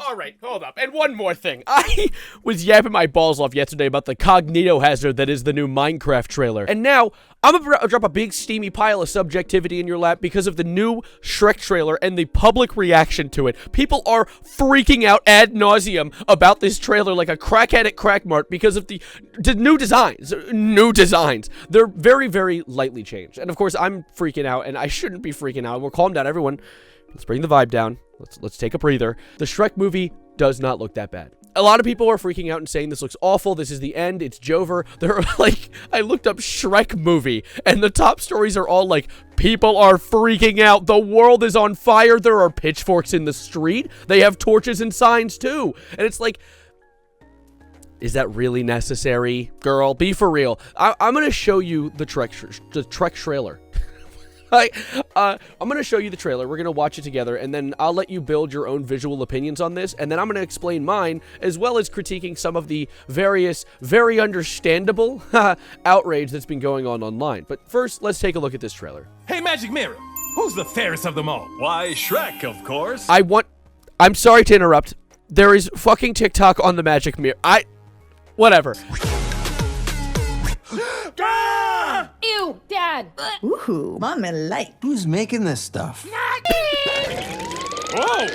All right, hold up. And one more thing. I was yapping my balls off yesterday about the cognito hazard that is the new Minecraft trailer. And now, I'm about to drop a big steamy pile of subjectivity in your lap because of the new Shrek trailer and the public reaction to it. People are freaking out ad nauseum about this trailer like a crackhead at crackmart because of the new designs. They're very, very lightly changed. And of course, I'm freaking out, and I shouldn't be freaking out. We'll calm down, everyone. Let's bring the vibe down. Let's take a breather. The Shrek movie does not look that bad. A lot of people are freaking out and saying this looks awful. This is the end. It's Jover. There are like, I looked up Shrek movie, and the top stories are all like, people are freaking out. The world is on fire. There are pitchforks in the street. They have torches and signs too. And it's like, is that really necessary? Girl, be for real. I'm going to show you the Shrek trailer. I'm going to show you the trailer. We're going to watch it together, and then I'll let you build your own visual opinions on this, and then I'm going to explain mine, as well as critiquing some of the various, very understandable outrage that's been going on online. But first, let's take a look at this trailer. Hey, Magic Mirror, who's the fairest of them all? Why, Shrek, of course. I'm sorry to interrupt. There is fucking TikTok on the Magic Mirror. Whatever. Ew, Dad! Ooh, Mommy like. Who's making this stuff? Whoa!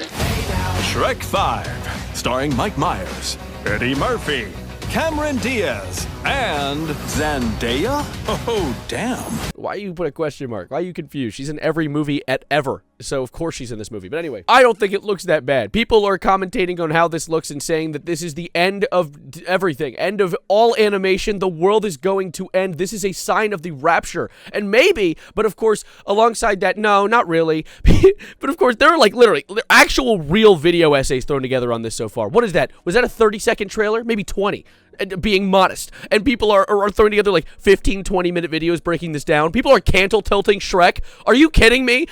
Shrek 5, starring Mike Myers, Eddie Murphy, Cameron Diaz, and Zendaya? Oh, damn. Why you put a question mark? Why are you confused? She's in every movie ever. So, of course she's in this movie. But anyway, I don't think it looks that bad. People are commentating on how this looks and saying that this is the end of everything. End of all animation. The world is going to end. This is a sign of the rapture. And maybe, but of course, alongside that, no, not really. But of course, there are like literally actual real video essays thrown together on this so far. What is that? Was that a 30-second trailer? Maybe 20. Being modest, and people are throwing together like 15, 20-minute videos breaking this down. People are cantle tilting Shrek. Are you kidding me?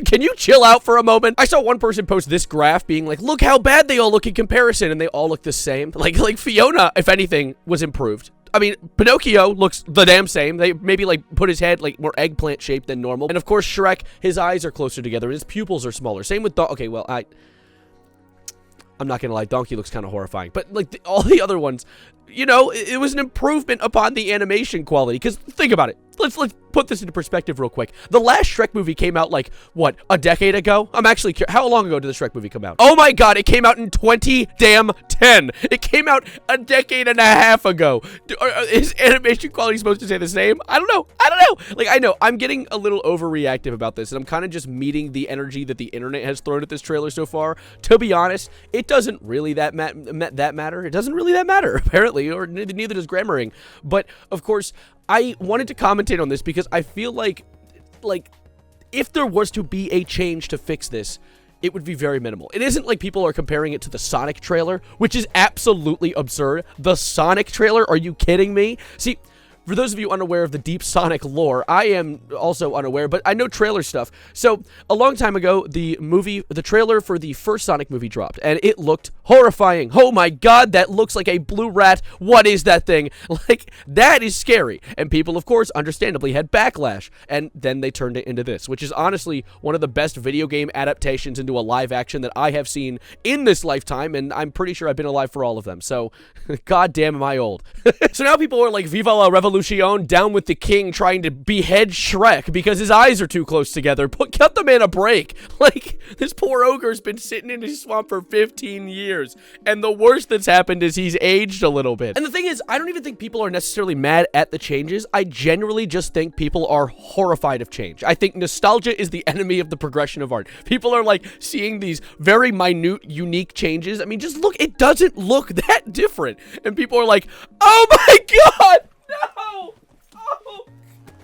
Can you chill out for a moment? I saw one person post this graph being like, look how bad they all look in comparison, and they all look the same. Like Fiona, if anything, was improved. I mean, Pinocchio looks the damn same. They maybe like put his head like more eggplant shaped than normal. And of course, Shrek, his eyes are closer together and his pupils are smaller. Same with okay, well, I'm not gonna lie, Donkey looks kind of horrifying. But like all the other ones, you know, it was an improvement upon the animation quality. Because think about it. Let's put this into perspective real quick. The last Shrek movie came out like, what, a decade ago? I'm actually curious. How long ago did the Shrek movie come out? Oh my god, it came out in 2010. It came out a decade and a half ago. Is animation quality supposed to stay the same? I don't know. Like, I know, I'm getting a little overreactive about this, and I'm kind of just meeting the energy that the internet has thrown at this trailer so far. To be honest, it doesn't really matter. It doesn't really that matter, apparently, or neither does Grammaring. But, of course, I wanted to commentate on this because I feel like if there was to be a change to fix this, it would be very minimal. It isn't like people are comparing it to the Sonic trailer, which is absolutely absurd. The Sonic trailer? Are you kidding me? See, for those of you unaware of the deep Sonic lore, I am also unaware, but I know trailer stuff. So, a long time ago, the trailer for the first Sonic movie dropped, and it looked horrifying. Oh my god, that looks like a blue rat. What is that thing? Like, that is scary. And people, of course, understandably had backlash, and then they turned it into this, which is honestly one of the best video game adaptations into a live action that I have seen in this lifetime, and I'm pretty sure I've been alive for all of them. So, goddamn am I old. So now people are like, Viva la Revolution, down with the king, trying to behead Shrek because his eyes are too close together. Cut the man a break. Like, this poor ogre's been sitting in his swamp for 15 years, and the worst that's happened is he's aged a little bit. And the thing is, I don't even think people are necessarily mad at the changes. I generally just think people are horrified of change. I think nostalgia is the enemy of the progression of art. People are like seeing these very minute, unique changes. I mean, just look, it doesn't look that different. And people are like, oh my god! No! Oh!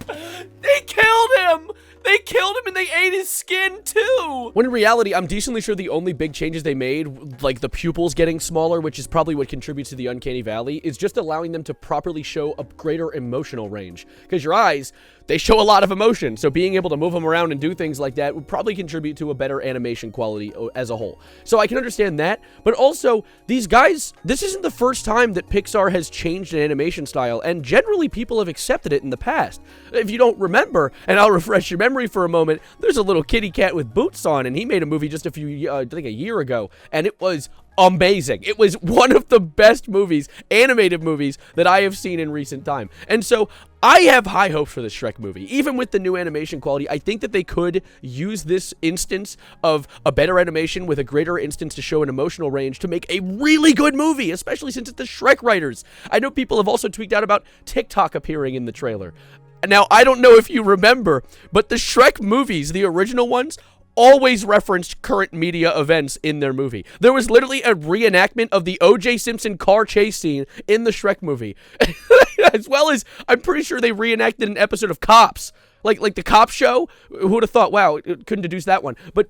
They killed him! They killed him and they ate his skin too! When in reality, I'm decently sure the only big changes they made, like the pupils getting smaller, which is probably what contributes to the uncanny valley, is just allowing them to properly show a greater emotional range. Because your eyes, they show a lot of emotion, so being able to move them around and do things like that would probably contribute to a better animation quality as a whole. So I can understand that, but also, these guys, this isn't the first time that Pixar has changed an animation style, and generally people have accepted it in the past. If you don't remember, and I'll refresh your memory for a moment, there's a little kitty cat with boots on, and he made a movie just I think a year ago, and it was amazing. It was one of the best movies, animated movies, that I have seen in recent time. And so I have high hopes for this Shrek movie. Even with the new animation quality, I think that they could use this instance of a better animation with a greater instance to show an emotional range to make a really good movie, especially since it's the Shrek writers. I know people have also tweaked out about TikTok appearing in the trailer. Now, I don't know if you remember, but the Shrek movies, the original ones, always referenced current media events in their movie. There was literally a reenactment of the O.J. Simpson car chase scene in the Shrek movie. As well as, I'm pretty sure they reenacted an episode of Cops. Like the Cop show. Who would have thought, wow, couldn't deduce that one. But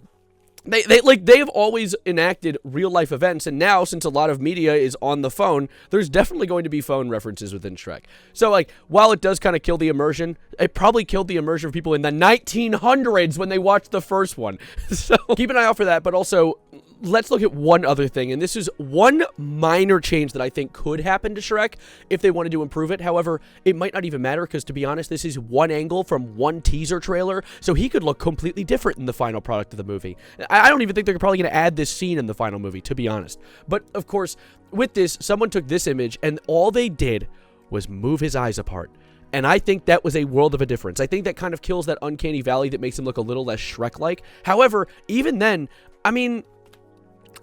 they've always enacted real life events, and now, since a lot of media is on the phone, there's definitely going to be phone references within Shrek. So, like, while it does kind of kill the immersion, it probably killed the immersion of people in the 1900s when they watched the first one. So, keep an eye out for that, but also, let's look at one other thing, and this is one minor change that I think could happen to Shrek if they wanted to improve it. However, it might not even matter, because to be honest, this is one angle from one teaser trailer, so he could look completely different in the final product of the movie. I don't even think they're probably going to add this scene in the final movie, to be honest. But, of course, with this, someone took this image, and all they did was move his eyes apart. And I think that was a world of a difference. I think that kind of kills that uncanny valley that makes him look a little less Shrek-like. However, even then, I mean,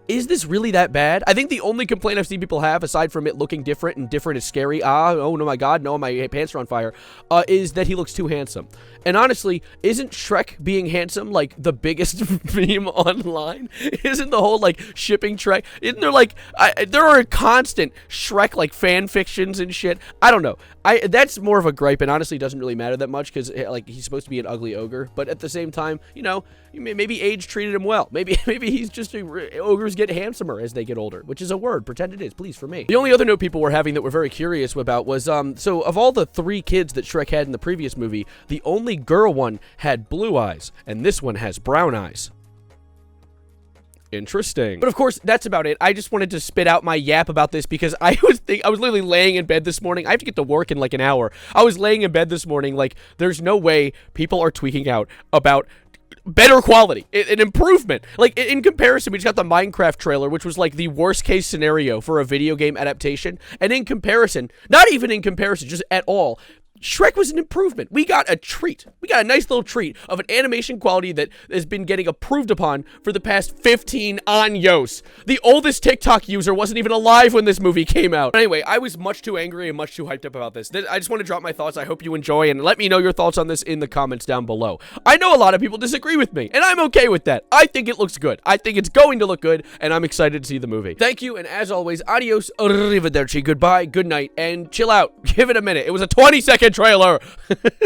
is this really that bad? I think the only complaint I've seen people have, aside from it looking different and different is scary, oh no my god, no, my pants are on fire, is that he looks too handsome. And honestly, isn't Shrek being handsome like the biggest meme online? Isn't the whole like shipping Shrek? Isn't there like there are constant Shrek like fan fictions and shit? I don't know. That's more of a gripe, and honestly doesn't really matter that much because like he's supposed to be an ugly ogre, but at the same time, you know, maybe age treated him well. Maybe he's just ogres get handsomer as they get older, which is a word. Pretend it is, please, for me. The only other note people were having that we're very curious about was so of all the 3 kids that Shrek had in the previous movie, the only girl one had blue eyes, and this one has brown eyes. Interesting. But of course, that's about it. I just wanted to spit out my yap about this because I was literally laying in bed this morning. I have to get to work in like an hour. I was laying in bed this morning like, there's no way people are tweaking out about better quality, an improvement. Like, in comparison, we just got the Minecraft trailer, which was like the worst case scenario for a video game adaptation. And in comparison, not even in comparison, just at all, Shrek was an improvement. We got a treat. We got a nice little treat of an animation quality that has been getting approved upon for the past 15 años. The oldest TikTok user wasn't even alive when this movie came out. But anyway, I was much too angry and much too hyped up about this. I just want to drop my thoughts. I hope you enjoy, and let me know your thoughts on this in the comments down below. I know a lot of people disagree with me, and I'm okay with that. I think it looks good. I think it's going to look good, and I'm excited to see the movie. Thank you, and as always, adios, arrivederci, goodbye, good night, and chill out. Give it a minute. It was a 20-second trailer.